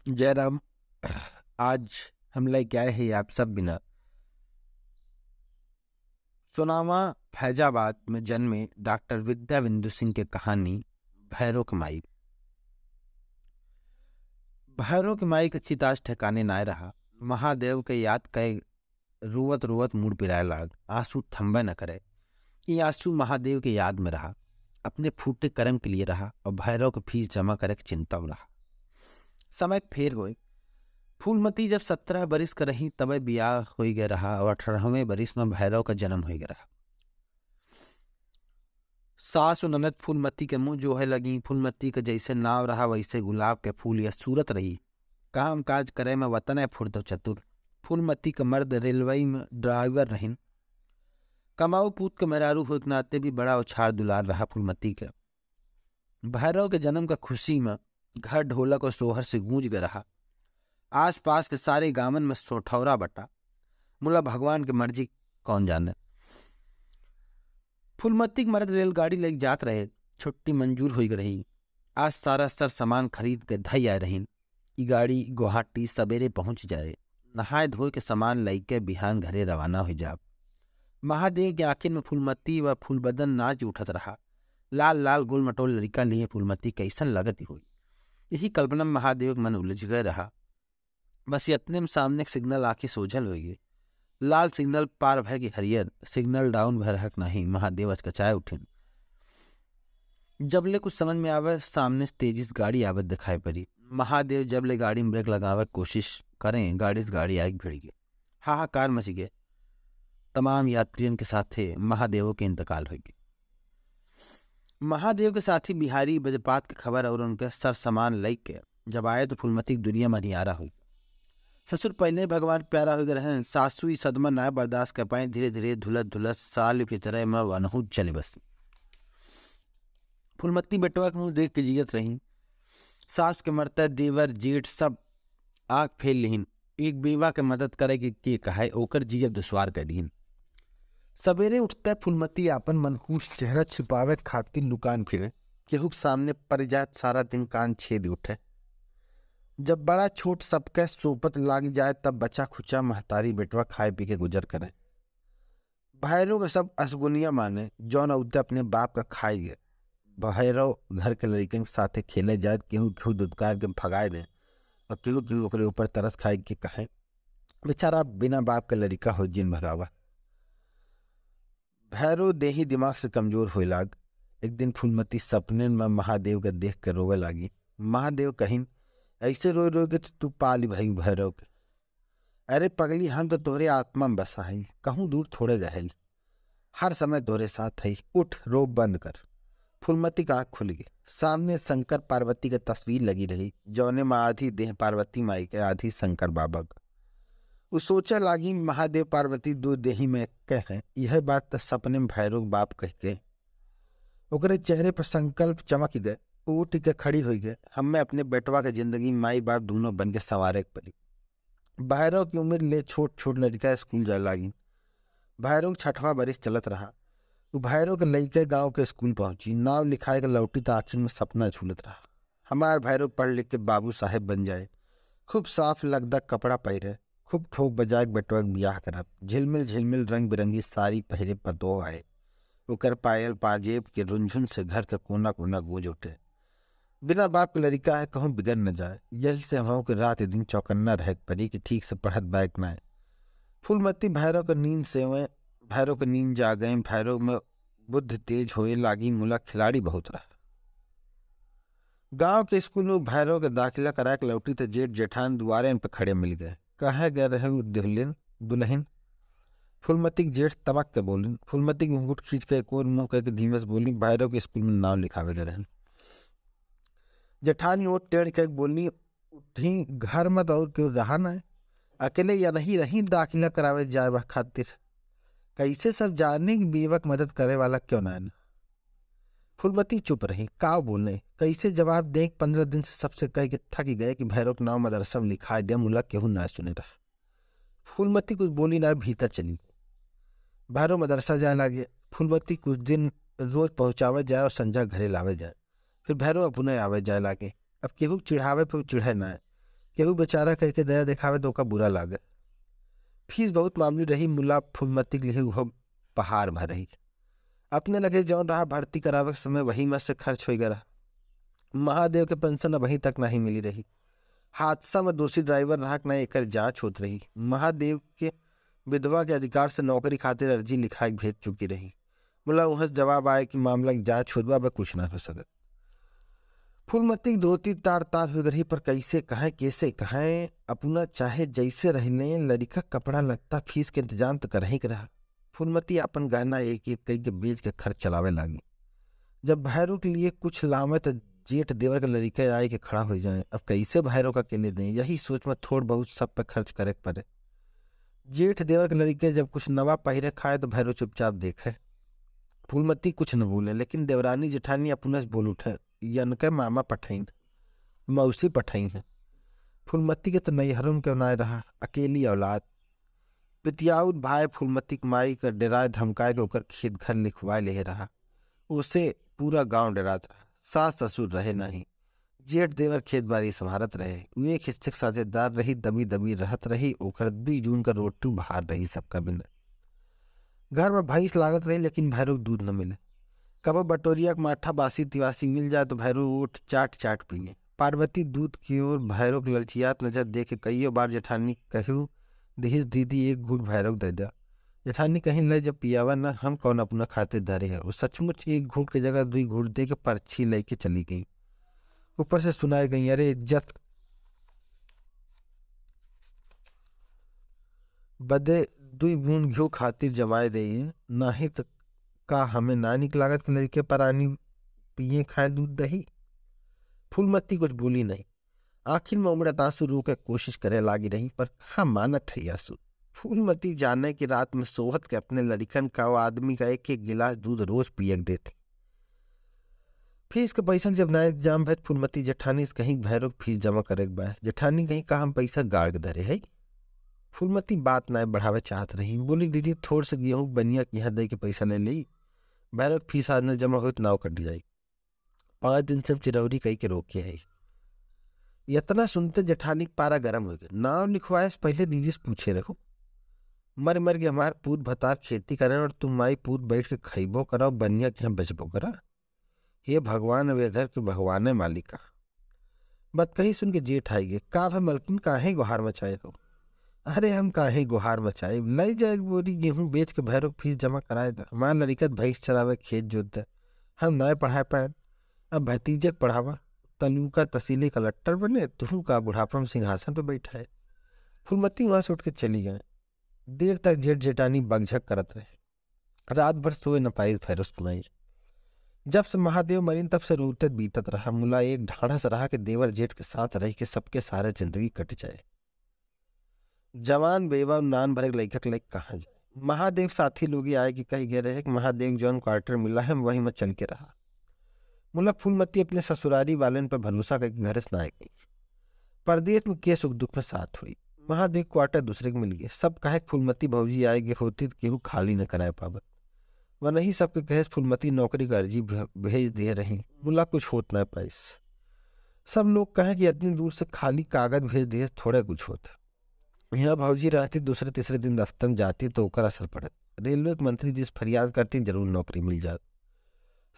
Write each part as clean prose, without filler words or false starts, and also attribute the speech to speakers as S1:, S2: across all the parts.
S1: जयराम, आज हम लेके आए हैं आप सब बिना। सुनामा फैजाबाद में जन्मे डॉक्टर विद्या बिंदु सिंह की कहानी भैरव की माई। भैरव की माई के चिताज ठिकाने नाय रहा। महादेव के याद कई रुवत रुवत मुड़ पिराए लाग, आंसू थम्बे न करे। ये आंसू महादेव के याद में रहा, अपने फूटे कर्म के लिए रहा और भैरव की फीस जमा करे की चिंता में रहा। समय फेर हुए। फूलमती जब 17 बरिस का रही तबे बियाह हो गया रहा और 18वें बरिस में भैरव का जन्म हो गया रहा। सास और ननद फूलमती के मुंह जोहे लगी। फूलमती का जैसे नाव रहा वैसे गुलाब के फूल या सूरत रही। काम काज करे में वतन फुर्त चतुर। फूलमती का मर्द रेलवे में ड्राइवर रहीन। कमाऊ पूत के मेहरारू हो के नाते भी बड़ा उछार दुलार रहा फूलमती के। भैरव के जन्म का खुशी में घर ढोलक और सोहर से गूंज गया रहा। आस पास के सारे गांवन में सोठौरा बटा। मुला भगवान की मर्जी कौन जाने। फूलमती के मर्द रेलगाड़ी लेके जात रहे। छुट्टी मंजूर हो रही। आज सारा सर सामान खरीद के धई आए रहीन। ई गाड़ी गुवाहाटी सवेरे पहुंच जाए। नहाए धोए के सामान लेके बिहान घरे रवाना हो जाब। महादेव के आखिर में फूलमती व फूलबदन नाच उठत रहा। लाल लाल गोल मटोल लड़का लिए फूलमती कैसन लगत हुई, यही कल्पना में महादेव के मन उलझ गए रहा। बस इतने में सामने सिग्नल आके सोझल हो गए। लाल सिग्नल पार भय के हरियर सिग्नल डाउन भय रहक नहीं। महादेव अचकचाए उठिन। जबले कुछ समझ में आवे सामने से तेजी से गाड़ी आवत दिखाई पड़ी। महादेव जबले गाड़ी में ब्रेक लगावे कोशिश करें गाड़ी से गाड़ी आग भिड़ गई। हाहाकार मच गए। तमाम यात्रियों के साथ महादेव के इंतकाल हो गए। महादेव के साथी बिहारी वज्रपात की खबर और उनके सर सामान लई के जब आए तो फूलमती की दुनिया में नियारा हुई। ससुर पहले भगवान प्यारा हो गए रहे। सासू ही सदमा ना बर्दाश्त कर पाए। धीरे धीरे धुलत धुलत साल की तरह में अनहूत चले बसी। फूलमती बेटवा के मुंह देख के जियत रही। सास के मरते देवर जेठ सब आग फेल लिहिन। एक बेवा के मदद करे के कहे ओकर जियब दुश्वार कर दीन। सवेरे उठते फूलमती आपन मनहूस चेहरा छिपावे खातिर लुकान फिरे। केहू के सामने पड़ जाए सारा दिन कान छेद उठे। जब बड़ा छोट सबके सोपत लाग जाए तब बच्चा खुचा महतारी बेटवा खाए पी के गुजर करे। भैरव के सब असगुनिया माने जौन उद्दे अपने बाप का खाई गए। भैरव घर के लड़कन के साथे खेले जाए केहू केहू दुदकार के भगाए दे और केहू केहू ओकरे ऊपर तरस खाए के कहे बेचारा बिना बाप के लड़का हो जिन भरावा। भैरव देही दिमाग से कमजोर हो लाग। एक दिन फूलमती सपने में महादेव के देख कर रोवे लागी। महादेव कहिन ऐसे रोई रोई के तू पाली भाई भैरव के। अरे पगली हम तो तोरे आत्मा में बसा है, कहूँ दूर थोड़े गए, हर समय तोरे साथ है। उठ रोब बंद कर। फूलमती का आँख खुल गई। सामने शंकर पार्वती की तस्वीर लगी रही जौने में आधी देह पार्वती माई के आधी शंकर बाबा का। वो सोचा लागी महादेव पार्वती दो देही में कह है। यह बात तो सपने में भैरव बाप कह के ओकरे चेहरे पर संकल्प चमक गए। उठ के खड़ी हो गए। हमें अपने बेटवा के जिंदगी माई बाप दोनों बन के संवारे पड़ी। भैरव की उम्र ले छोट छोट लड़का स्कूल जाए लागी। भैरव 6वां बरिस चलत रहा। वो भैरव के लड़के गांव के स्कूल पहुंची। नाव लिखाए के लौटी तो आखिर में सपना झूलत रहा। हमार भैरव पढ़ लिख के बाबू साहेब बन जाए, खूब साफ लगदा कपड़ा पहरे, खूब ठोक बजाए बेटवा के ब्याह करब। झिलमिल झिलमिल रंग बिरंगी साड़ी पहरे पतो आए। ओकर पायल पाजेब के रुंझुन से घर के कोना कोना गूंज उठे। बिना बाप के लड़का है कहूँ बिगड़ न जाए। यही से हम के रात दिन चौकन्ना रह पड़ी कि ठीक से पढ़त बैक न आए। फूलमती भैरव के नींद से हुए। भैरव के नींद जा गए। भैरव में बुद्ध तेज होए लागी। मुला खिलाड़ी बहुत रहा। गांव के स्कूल में भैरव के दाखिला करा के लौटी तो जेठ जेठान दुआरे पे खड़े मिल गए। कहे गए रहे दुल्हन। फूलमती के जेठ तमक के बोलिन। फूलमती के घूंघट खींच के एक और मुंह करके धीमे से बोली भैरव के स्कूल में नाम लिखावे गए रहे। जेठानी और टेढ़ के बोली उठी घर मत और क्यों रहा न अकेले या नहीं रही दाखिला करावे जाए वह खातिर। कैसे सब जानने की बेवक मदद करे वाला क्यों ना। फूलमती चुप रही। का बोले कैसे जवाब दे। 15 दिन से सबसे कह के थक गए कि भैरव के नाम मदरसा में लिखा दे। मुला केहू ना सुने रहा। फूलमती कुछ बोली ना भीतर चली गई। भैरव मदरसा जाए लागे। फूलमती कुछ दिन रोज पहुंचावे जाए और संजा घरे लावे जाए। फिर भैरव अपने आवे जाए लागे। अब केहू चिढ़ावे फिर चिढ़े ना। केहू बेचारा कह के दया दिखावे तो ओका बुरा लागे। फीस बहुत मामूली रही, मुला फूलमती के लिए वह पहाड़ भर रही। अपने लगे जौन रहा भर्ती करावे के समय वही में से खर्च हो गया। महादेव के पेंशन अभी तक नहीं मिली रही। हादसा में दोषी ड्राइवर रहा न एक जांच होत रही। महादेव के विधवा के अधिकार से नौकरी खातिर अर्जी लिखा भेज चुकी रही। मुला वहां से जवाब आया कि मामला की जांच होदवा में कुछ ना हो सकत। फूलमती धोती तार तार हो गई, पर कैसे कहें कैसे कहें। अपना चाहे जैसे रहने लड़का कपड़ा लगता फीस के इंतजाम तो कर ही रहा। फूलमती अपन गहना एक एक कई के बेच के खर्च चलावे लगी। जब भैरू के लिए कुछ लावे तो जेठ देवर के लड़के आए के खड़ा हो जाए। अब कैसे भैरू का अकेले दें, यही सोच में थोड़ बहुत सब पे खर्च करे पड़े। जेठ देवर के लड़के जब कुछ नवा पहिरे खाए तो भैरू चुपचाप देखे। फूलमती कुछ न बोले, लेकिन देवरानी जेठानी अपने से बोल उठे, यनके मामा पठाइन मौसी पठाई है। फूलमती के तो नैहरों क्यों ना रहा, अकेली औलाद। पितियाउत भाई फूलमती के माई का डराए धमकाए के ओकर खेत घर लिखवाए ले रहा। उसे पूरा गांव डरात रहा। सास ससुर रहे नहीं, जेठ देवर खेत बाड़ी संभारत रहे। उ एक हिस्से के साझेदार रही, दबी दबी रहत रही। ओकर 2 जून का रोटी बाहर रही सबका बिना। घर में भैंस लागत रही, लेकिन भैरू दूध न मिले। कबो बटोरिया के माठा बासी तिवासी मिल जाए तो भैरू उठ चाट चाट पिए। पार्वती दूध की ओर भैरू की ललचियात नजर दे के कईयों बार जेठानी कहू दीहिस दीदी एक घूट भैरू दे दा। जेठानी कहीं ले जब पियावा न, हम कौन अपना खाते धरे है। वो सचमुच एक घूट की जगह 2 घूट दे के पर्ची लेके चली गई। ऊपर से सुनाई गई, अरे इज्जत बदे 2 बूंद घ्यू खातिर जमाए दे, नाही तो का हमें नानिक लागत के लड़के परानी पिए खाए दूध दही। फूलमती कुछ बोली नहीं, आखिर में उमड़त आंसू रो के कोशिश करे लागी रही, पर कहाँ मानत है आंसू। फूलमती जाने की रात में सोहत के अपने लड़कन का वो आदमी का एक एक गिलास दूध रोज पियक देते। फीस के पैसा जब ना इंतजाम भैत फूलमती जेठानी से कहीं भैरव फीस जमा करे के बा। जेठानी कहीं का हम पैसा गाड़ के धरे है। फूलमती बात ना बढ़ावे चाहत रही, बोली दीदी थोड़ से गेहूं बनिया के यहाँ दे के पैसा ले ली, भैरव फीस आज न जमा हो तो नाव कट जाए। 5 दिन से चिरौरी कही के रोके है। इतना सुनते जेठानी पारा गर्म हो गया। नाव लिखवाए से पहले दीदी से पूछे रखो, मर मर के हमारे पूत भतार खेती करें और तुम माई पूत बैठ के खैबो कराओ, बनिया के यहाँ बचबो करा। हे भगवान वे घर के भगवान मालिका। बत कही सुन के जेठ आई गे, का है मलकिन काहे गुहार मचाए हो। अरे हम काहे गुहार मचाए, लाई जाए बोरी गेहूं बेच के भैरव फीस जमा कराए था। हमार लड़िकत भैंस चरावे खेत जोत दे, हम नए पढ़ाए पाए। अब भतीजे पढ़ावा, तलू का तसीली कलेक्टर बने, तू का बुढ़ापा में सिंहासन पर बैठा है। फूलमती वहां से उठ के चली गए। देर तक जेठ जेठानी बगझक करत रहे। रात भर सोए न पाई फैरोस कुमाई। जब से महादेव मरीन तब से रोते बीतत रहा। मुला एक ढाढ़स रहा कि देवर जेठ के साथ रह के सबके सारे जिंदगी कट जाए। जवान बेवा नान भरे लैखक लाइक कहाँ जाए। महादेव साथी लोग आए कि कही गए रहे कि महादेव जौन क्वार्टर मिला है वहीं में चल के रहा। मुला फूलमती अपने ससुरारी वाले पर भरोसा करके घर से ना गई। परदेश में के सुख दुख में साथ हुई। महादेव क्वार्टर दूसरे को मिल गए। सब कहे फूलमती भौजी आएगी होती तो केहू खाली न कराए पावत। वह नहीं सबके कहे फूलमती नौकरी का अर्जी भेज दे रही। मुला कुछ होत न पाइस। सब लोग कहे कि इतनी दूर से खाली कागज भेज दिए थोड़े कुछ होत। यहाँ भौजी रहती दूसरे तीसरे दिन दफ्तर में जाती तो ओकर असर पड़त। रेलवे के मंत्री जिस फरियाद करती जरूर नौकरी मिल जात।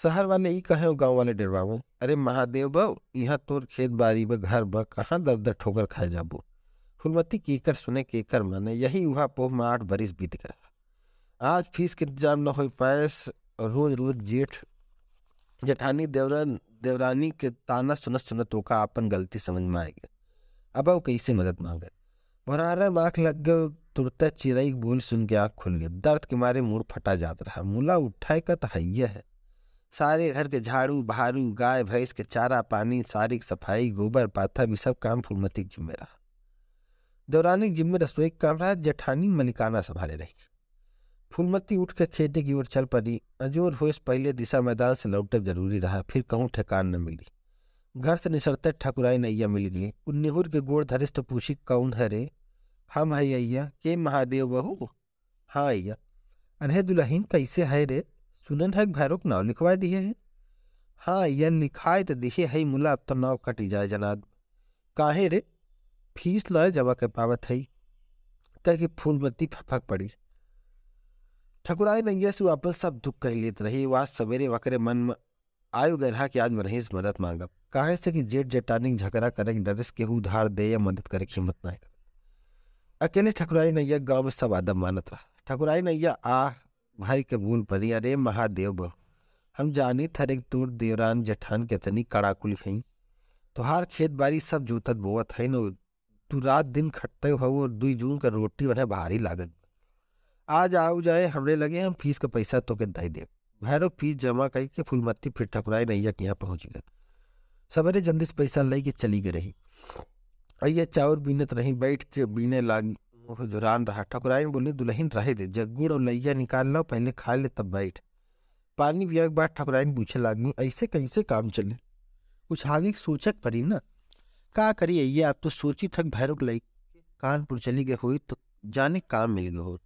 S1: शहर वाले ही कहे गांव वाले डरवाओ, अरे महादेव बो यहाँ तोर खेत बाड़ी ब घर ब कहाँ दर दर ठोकर खाए जाबो। फूलमती केकर सुने केकर माने, यही हुआ पोह में 8 बरिस बीत गया। आज फीस के इंतजाम न हो पाए। रोज रोज जेठ जेठानी देवरानी के ताना सुनत सुनत ओका अपन गलती समझ में आ गया। अब वो कैसे मदद मांगे। भरारा आँख लग गए। तुरंत चिड़ई बोल सुन के आँख खुल गया। दर्द के मारे मुड़ फटा जात रहा। मुला उठाए का तो हैया है। सारे घर के झाड़ू बहारू, गाय भैंस के चारा पानी, सारी सफाई, गोबर पाथा भी सब काम फूलमती के जिम्मे रहा। देवरानी के जिम्मे रसोई का काम रहा। जेठानी मलिकाना संभाले रही। फूलमती उठ के खेती की ओर चल पड़ी। अजोर हो इस पहले दिशा मैदान से लौटब जरूरी रहा, फिर कहूँ ठेकान न मिली। घर से निसरते ठकुराई नैया मिल गई। उन्नीहुर के गोड़ धरिस तो पूछी, कौन है रे। हम है अय्या, के महादेव बहू। हाँ अय्या। अरे दुल्हीन कैसे है रे, सुनन है भैरव नाव लिखवा दिए है। हाँ अय्या लिखाए तो दिखे है मुला, अब तो नाव कटी जाए जनाब। काहे रे। फीस न जमा कर पावत है। कह के फूलमती फक पड़ी। ठकुराई नैया से वापस सब दुख कह लेत रही। आज सवेरे वकरे मन में आयु गरहा कि आज मरहीस मदद मांगब। काहे से कि जेठ जेठानी झगड़ा करे के डरे से केहू उधार दे या मदद करे की हिम्मत ना है। अकेले ठकुराई नैया गांव में सब आदम मानत रहा। ठकुराई नैया भाई के बूल परी। अरे महादेव बहू, हम जानी थरे तोर देवरान जेठान केतनी कड़ाकुल हई। तुहार खेत बाड़ी सब जोतत बोवत है न। तू रात दिन खटते हो और 2 जून का रोटी बने भारी लागत। आज आऊ जाए हमरे लगे, हम फीस का पैसा तो के दे दे। भैरव फीस जमा कई के फूलमती फिर ठकुराई नैया के यहाँ पहुंच गए। सवेरे जल्दी से पैसा ले के चली गई रही। अय्या चाउर बीनत रही, बैठ के बीने लागी। जुरान रहा। ठकुराई बोली दुल्हन रहे दे, जगुड़ और लैया निकाल लो, पहले खा ले तब बैठ। पानी पिया के बाद ठकुराई पूछे लागी, ऐसे कैसे काम चले? कुछ आगे सोचक पड़ी ना। का करी अय्या, आप तो सोची थक भैरव लई कानपुर चली गए हुई तो जाने काम मिल गए हो।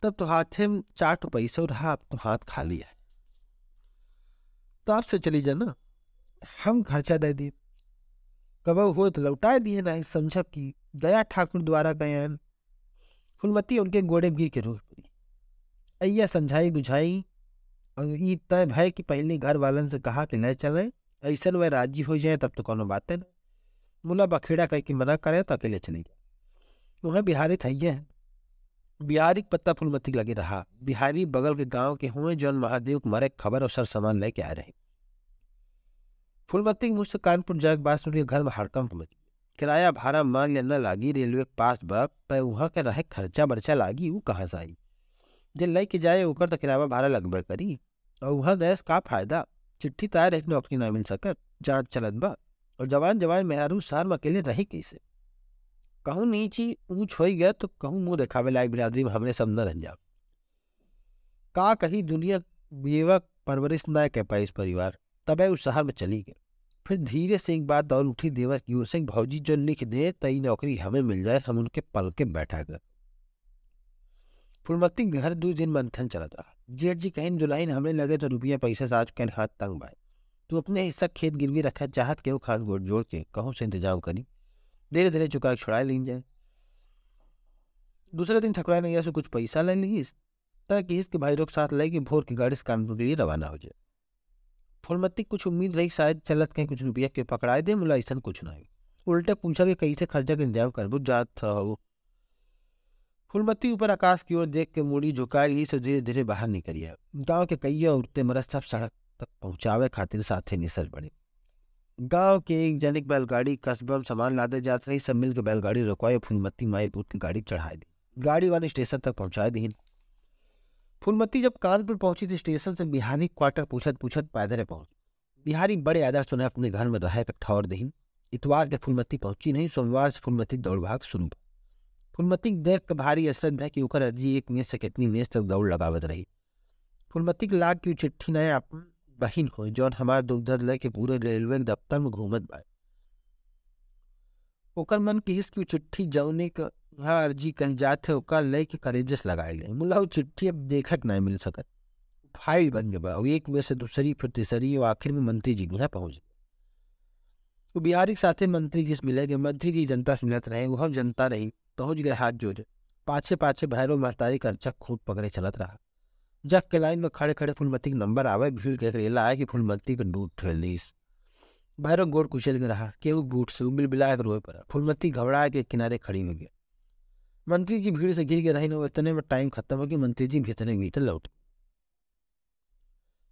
S1: तब तो हाथे में 4 पैसा रहा, अब तो हाथ खाली है। तो आपसे चली जाना, हम खर्चा दे दिए। कब हो तो लौटा दिए ना। समझब की दया ठाकुर द्वारा गए। फूलमती उनके गोड़े गिर के रो पड़ी। अय्या समझाई बुझाई और ई तय भय कि पहले घर वालन से कहा कि न चले। ऐसा वह राजी हो जाए तब तो कोनो बात है ना। मुला बखेड़ा कह के मना करे तो अकेले चले गए। वह बिहारी थैया है। बिहारी के पत्ता फूलमती लगे रहा। बिहारी बगल के गांव के हुए जौन महादेव के मरे खबर और सर सामान लेके आ रहे। फूलमती मुझसे कानपुर जाके बात सुन के घर में हड़कंप मच गई। किराया भाड़ा मांग या न लागी, रेलवे के पास बाप पर वहाँ के रहे खर्चा बर्चा लागी, वो कहाँ से आई? जे ले के जाए ओकर तो किराया भाड़ा लगबे करी। और वहाँ गैस का फायदा? चिट्ठी तैयार एक नौकरी ना मिल सकत, जांच चलत बा। और जवान जवान मेहरारू सार में अकेले रही कैसे? कहूँ नीची ऊंच हो गया तो कहूँ मुंह दिखावे लायक बिरादरी में हमने सब न रह जाओ। का कही दुनिया बेवक परवरिश न कह पाई इस परिवार। तब उस शहर में चली गई। फिर धीरे से एक बात दौड़ उठी देवर की ओर से, भौजी जो लिख दे तई नौकरी हमें मिल जाए, हम उनके पल के बैठा कर। फूलमती घर 2 दिन मंथन चलत रहा। जेठ जी कहीं दुल्हन हमने लगे तो रुपया पैसा साज के हाथ तंग बाए। तू अपने हिस्सा खेत गिरवी रखा, चाहत के वो खास गोड़ जोड़ के कहूँ से इंतजाम करी, धीरे धीरे चुका छुड़ा ली जाए। दूसरे दिन ठकुराई नैया से कुछ पैसा ले ली ताकि इसके भाई रोक साथ ले कि भोर की गाड़ी से कानपुर के लिए रवाना हो जाए। फूलमती कुछ उम्मीद रही शायद चलत कहीं कुछ रुपया के पकड़ाए दे, मुला ऐसा कुछ ना हो। उल्टे पूछा कि कैसे खर्चा के इंतजाम कर जात था वो। फूलमती ऊपर आकाश की ओर देख के मुड़ी झुकाई ली से धीरे धीरे बाहर निकलिया। गांव के कईया उड़ते मरद सब सड़क तक पहुंचावे खातिर साथे निसर पड़े। गांव के एक जनिक बैलगाड़ी कस्बा में सामान लादे जात रही। सब मिल के बैलगाड़ी रुकवाई, फूलमती माई पूत की गाड़ी चढ़ा दी। गाड़ी वाले स्टेशन तक पहुंचा दी। फूलमती जब कानपुर पहुंची थी स्टेशन से बिहारी क्वार्टर पूछत पूछत पैदल पहुंच। बिहारी बड़े आदर सुने अपने घर में रहे ठौर दही। इतवार के फूलमती पहुंची नहीं, सोमवार से फूलमती दौड़ भाग शुरू। फूलमती देख के भारी असरत है कि ओकर अर्जी एक मेज से कितनी मेज तक दौड़ लगावत रही। फूलमती के लाग की चिट्ठी नए अपन बहिन हो जौन हमार दुख दर्द लेके पूरे रेलवे के दफ्तर में घूमत बा। ओकर मन की हिस की चिट्ठी जौने का यहाँ अर्जी कहीं जाते ओकर लेके करेजस लगाए गए। मुला चिट्ठी अब देखत नहीं मिल सकत, फाइल बन गया। और एक में से दूसरी फिर तीसरी और आखिर में मंत्री जी यहाँ पहुंच गए। तो बिहारी के साथे मंत्री जी से मिले गए। मंत्री जी जनता से मिलत रहे, वह जनता रही। पहुंच गए हाथ जोड़े। पाछे पाछे भैरव महतारी का अर्चक खूब पकड़े चलत रहा। जग के लाइन में खड़े खड़े फूलमती के नंबर आवे, भीड़ के रेला आए कि फूलमती का दूध ठेल दीस। भैरव गोड़ कुचल के रहा, केहू बूट से उबिल बिलाए रोए पड़ा। फूलमती घबरा के किनारे खड़ी हो गया। मंत्री जी भीड़ से गिर के रही न, इतने में टाइम खत्म हो गया। मंत्री जी भीतर भीतर लौट।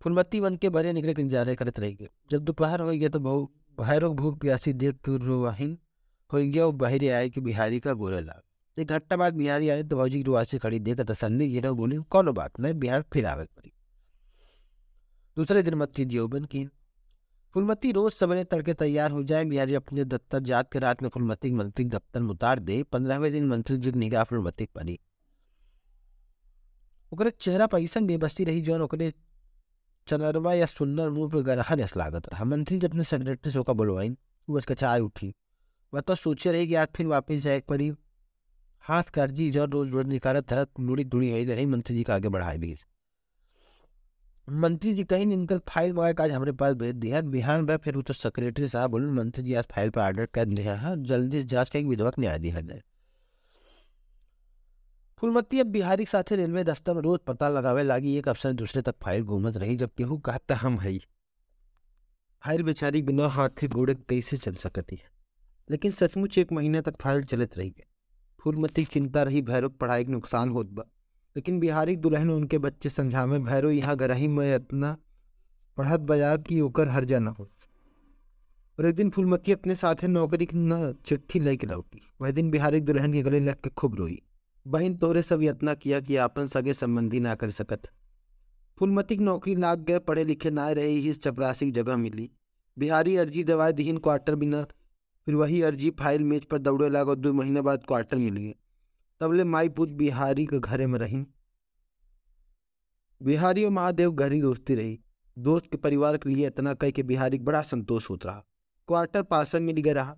S1: फूलमती बन के भरे निकले के इंतजार करते रह गए। जब दोपहर हो गया तो भैरव भूख प्यासी देख के रोवाहिन हो गया। वो बहरे आए कि बिहारी का गोरे लाग। 1 घंटा बाद बिहारी आए तो भौजी की रुआ से खड़ी देकर तसल्ली गिरा, बोली कौन बात नहीं, बिहार फिर आवे पड़ी। दूसरे दिन मंत्री जी ओबन की। फूलमती रोज सवेरे तड़के तैयार हो जाए। बिहारी अपने दफ्तर जात के रात में फूलमती मंत्री दफ्तर में उतार दे। 15वें दिन मंत्री जी की निगाह फूलमती पड़ी। ओकरे चेहरा पर ऐसा बेबसी रही जौन ओकरे चनरमा या सुन्नर मुंह पे गरहन ऐसा लागत रहा। मंत्री जी अपने सेक्रेटरी से ओका बुलवाइन, वो कचाए उठी। वह तो सोचे रही कि आज फिर वापिस जाए पड़ी। हाथ कर्जी जो रोज रोज निकालत धरत मुड़ी दुड़ी है रही। मंत्री जी का आगे बढ़ाए दी। मंत्री जी कहीं इनकर फाइल मंगा के आज हमारे पास भेज दिया बिहान बा। फिर वो तो सेक्रेटरी साहब बोले मंत्री जी आज फाइल पर ऑर्डर कर दिया है, जल्दी से जांच करके विधवा के न्याय दिया जाए। फूलमती अब बिहारी के साथे रेलवे दफ्तर में रोज पता लगावे लागी। एक अफसर दूसरे तक फाइल घूमत रही, जब केहू कहता हम हई फाइल बेचारी बिना हाथे गोड़े कैसे चल सकती है। लेकिन सचमुच एक महीने तक फाइल चलत रही है। फूलमती की चिंता रही भैरव के पढ़ाई के नुकसान होत बा, लेकिन बिहारी दुल्हन उनके बच्चे समझावे भैरव यहाँ गरही में इतना पढ़त बजा कि ओकर हर्जा न हो। और एक दिन फूलमती अपने साथे नौकरी की न चिट्ठी लेके लौटी। वह दिन बिहारी दुल्हन के गले लग के खूब रोई। बहन तोरे सब यत्ना किया कि आपन सगे संबंधी ना कर सकत। फूलमती की नौकरी लाग गए, पढ़े लिखे ना रहे ही चपरासी की जगह मिली। बिहारी अर्जी दवाए दीन क्वार्टर बिना, फिर वही अर्जी फाइल मेज पर दौड़े लाग और 2 महीने बाद क्वार्टर मिल गए। तबले माई पूत बिहारी के घरे में रही। बिहारी और महादेव गहरी दोस्ती रही। दोस्त के परिवार के लिए इतना कह के बिहारी बड़ा संतोष होता रहा। क्वार्टर पासन मिल गया रहा।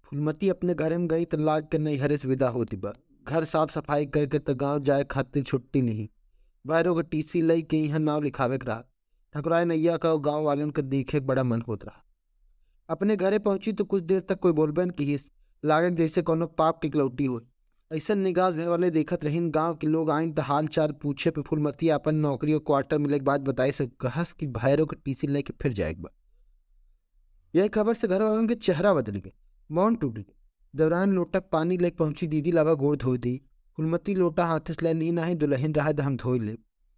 S1: फूलमती अपने घर में गई तो लाग के नैहरे से विदा होती बा। घर साफ सफाई करके तो गांव जाए खातिर छुट्टी नहीं। बाहरों का टीसी लई के यहाँ नाव लिखावे के रहा। ठकुराय नैया का गांव वालों को देखे बड़ा मन होता रहा। अपने घरे पहुंची तो कुछ देर तक कोई बोलबे न की, लागे जैसे कोनो पाप की इकलौती हो। ऐसा निगाह घर वाले देखत रहीन। गांव के लोग आइन तो हाल चाल पूछे पे फूलमती अपन नौकरी और क्वार्टर मिले के बाद बताए से कहस कि भैरव के टीसी लेके फिर जाएगा। यह खबर से घर वालों के चेहरा बदल गए, मौन टूट गए। दौरान लोटक पानी लेके पहुंची दीदी लावा गोड़ धो दी। फूलमती लोटा हाथ से ले ली, नहीं दुल्हन रहा हम धो ले।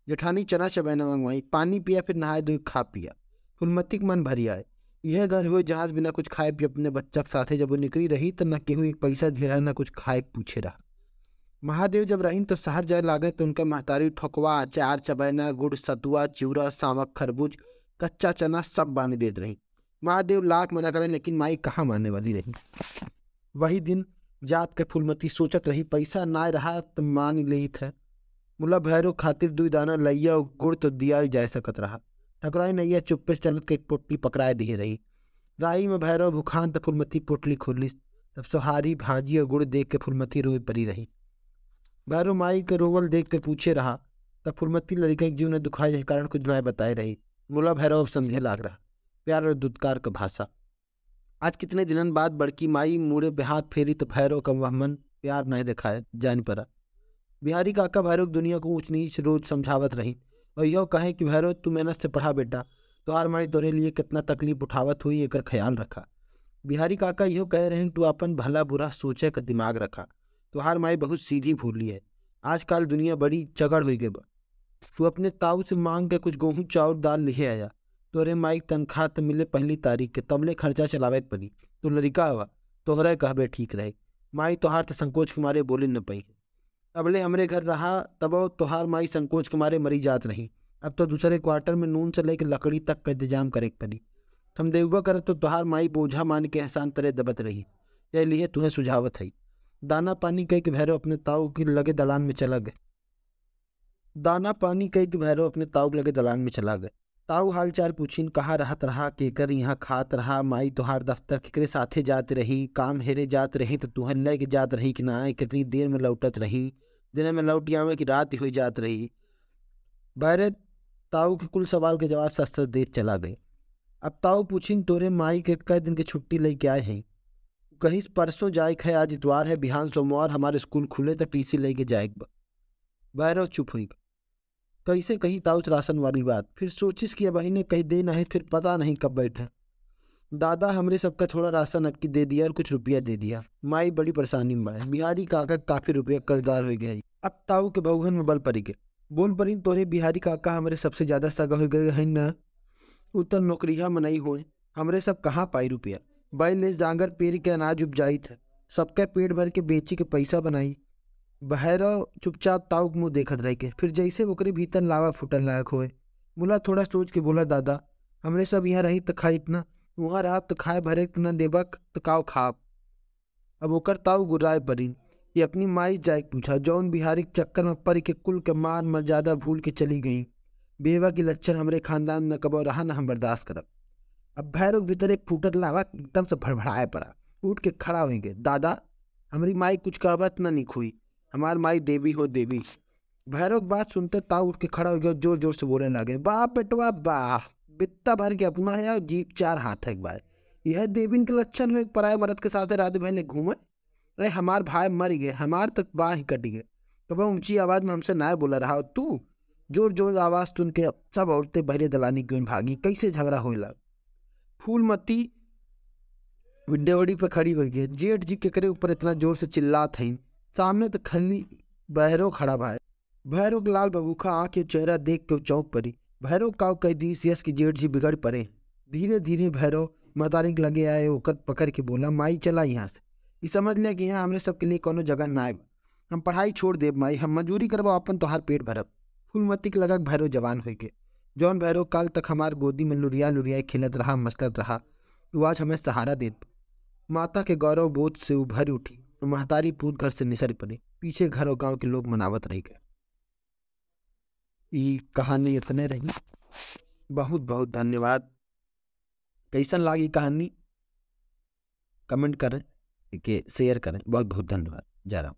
S1: जेठानी चना चबैना मंगवाई, पानी पिया, फिर नहाए धोए खा पिया। फूलमती के मन भरी आए। यह घर हुए जहाज बिना कुछ खाए पिए अपने बच्चा के साथे जब वो निकली रही तो न केहू एक पैसा दे रहा न कुछ खाए पूछे रहा। महादेव जब रहीन तो शहर जाए लागे तो उनका महतारी ठोकवा, अचार, चबैना, गुड़, सतुआ, चिवड़ा, सामक, खरबूज, कच्चा चना सब बानी देते रही। महादेव लाख मना करें लेकिन माई कहाँ मानने वाली रही। वही दिन जात के फूलमती सोचत रही पैसा ना रहा तो मान ले थे। मुला भैरव खातिर 2 दाना लैया और गुड़ तो दिया ही जा सकत रहा। ठकुराई नैया चुप्पे से चलत के एक पोटली पकड़ाए दिए रही। राही में भैरव भुखान तो फूलमती पोटली खोली। तब सोहारी भाजी और गुड़ देख के फूलमती रोए परी रही। भैरव माई के रोवल देख के पूछे रहा। तब फूलमती लड़का के जीव ने दुखाए के कारण कुछ ना बताए रही। मुला भैरव अब समझे लाग रहा प्यार और दुत्कार का भाषा। आज कितने दिनों बाद बड़की माई मुड़े पे हाथ फेरी तो भैरव का वह मन प्यार नहीं दिखाए जान पड़ा। बिहारी काका भैरव दुनिया को ऊंच नीच रोज समझावत रही और यह कहे कि भैरव तू मेहनत से पढ़ा बेटा, तो आर माई तोरे लिए कितना तकलीफ उठावत हुई एकर ख्याल रखा। बिहारी काका यह कह रहे हैं तू अपन भला बुरा सोचे का दिमाग रखा। तुहार माई बहुत सीधी भूली है। आजकल दुनिया बड़ी चगड़ हुई गई बा। तू अपने ताऊ से मांग के कुछ गेहूँ चाउर दाल लिखे आया। तोरे माई तनख्वाह तो मिले पहली तारीख के, तबले खर्चा चलावे के पड़ी। तू लड़का हवा तोहरा कहबे ठीक रहे। माई तोहार तो संकोच के मारे बोले न पई। तबले हमरे घर रहा तब तोहार माई संकोच के मारे मरी जात रही। अब तो दूसरे क्वार्टर में नून से लेकर लकड़ी तक का इंतजाम करे के पड़ी। हम देवबा करत तो तोहार माई बोझा मान के एहसान तरे दबत रही। ये लिए तुम्हें सुझावत है। दाना पानी कह के भैरव अपने ताऊ के लगे दलान में चला गए। दाना पानी कह के भैरव अपने ताऊ के लगे दलान में चला गए। ताऊ हाल चाल पूछीन, कहाँ रहत रहा, केकर यहाँ खात रहा। माई तोहार दफ्तर केकरे साथे जात रही, काम हेरे जात रही तो तुहन ले के जात रही कि ना, कितनी देर में लौटत रही, दिन में लौट आवे कि रात ही हो जात रही। बैरे ताऊ के कुल सवाल के जवाब सस्त देत चला गए। अब ताऊ पूछीन, तोरे माई के कई दिन की छुट्टी लेके आए हैं। कहीं परसों जाए है, आज इतवार है, बिहान सोमवार हमारे स्कूल खुले तो टीसी लेके जाएगा। बैरव चुप हुई। कैसे कही ताऊ से राशन वाली बात, फिर सोचिस कि अब ने कही देना है, फिर पता नहीं कब बैठे। दादा हमरे सबका थोड़ा राशन अटकी दे दिया और कुछ रुपया दे दिया। माई बड़ी परेशानी में है। बिहारी काका काफी रुपया कर्जदार हो गए। अब ताऊ के बहुगन में बल पड़ी गए। बोल पड़ी, तोरे बिहारी काका हमारे सबसे ज्यादा सगा हो गए हैं न। उतर नौकरिया में नहीं हो, हमरे सब कहाँ पाई रुपया। बैल ले जांगर पेड़ के अनाज उपजाई थे, सबके पेट भर के बेची के पैसा बनाई। बहरव चुपचाप ताऊ के मुँह देखत रह के, फिर जैसे ओकरे भीतर लावा फुटन लायक होए। मुला थोड़ा सोच के बोला, दादा हमरे सब यहाँ रही तो खाई इतना, वहाँ रहा तो खाए भरे न देबक तो काव खाब। अब ओकर ताऊ गुर्राए पड़ी। ये अपनी माई जाए पूछा, जौन बिहारी के चक्कर में परी के कुल के मान मर्यादा भूल के चली गई। बेवा की लक्षण हमरे खानदान न कबो रहा न हम बर्दाश्त करब। अब भैरव भीतर एक फूटत लावा एकदम से भड़बड़ाए पड़ा। उठ के खड़ा हो गए। दादा हमारी माई कुछ कहबत न निक हुई, हमार माई देवी हो देवी। भैरव की बात सुनते ताऊ उठ के खड़ा हो गया, जोर जोर से बोलने लगे, वाह बेटवा वाह, बित्ता भर के अपना है और जीप चार हाथ है एक बार। यह देवीन के लक्षण है, एक पराये मर्द के साथ राधे भाई ने घूमे। अरे हमार भाई मर गए, हमार तक बाह ही कट गए। तो वह ऊंची आवाज में हमसे ना बोला रहा, और तू जोर जोर आवाज सुन के सब औरतें बहरे दलानी क्यों भागी, कैसे झगड़ा होइला। फूलमती डेवड़ी पे खड़ी हो गई, जेठ जी के करे ऊपर इतना जोर से चिल्लात है। सामने तो खली भैरव खड़ा भाई। भैरव के लाल बबूखा आँख के चेहरा देख के चौंक पड़ी। भैरव काव कह दी यस की जेठ जी बिगड़ पड़े। धीरे धीरे भैरव महतारी के लगे आए, होकर पकड़ के बोला, माई चला यहाँ से। ये समझ लिया कि यहाँ हमने सबके लिए कोनो जगह ना आए। हम पढ़ाई छोड़ देव माई, हम मजूरी करबो अपन तोहार पेट भरब। फूलमती के लगा भैरव जवान हो के। जौन भैरव काल तक हमार गोदी में लुरिया लुरिया खेलत रहा, मस्कत रहा, वो आज हमें सहारा देत। माता के गौरव बोध से उभर उठी, महतारी पूत घर से निसर पड़ी। पीछे घर और गांव के लोग मनावत रह गए। ये कहानी इतने रही। बहुत बहुत धन्यवाद। कैसन लागी कहानी कमेंट करें, के शेयर करें। बहुत बहुत धन्यवाद। जा रहा हूँ।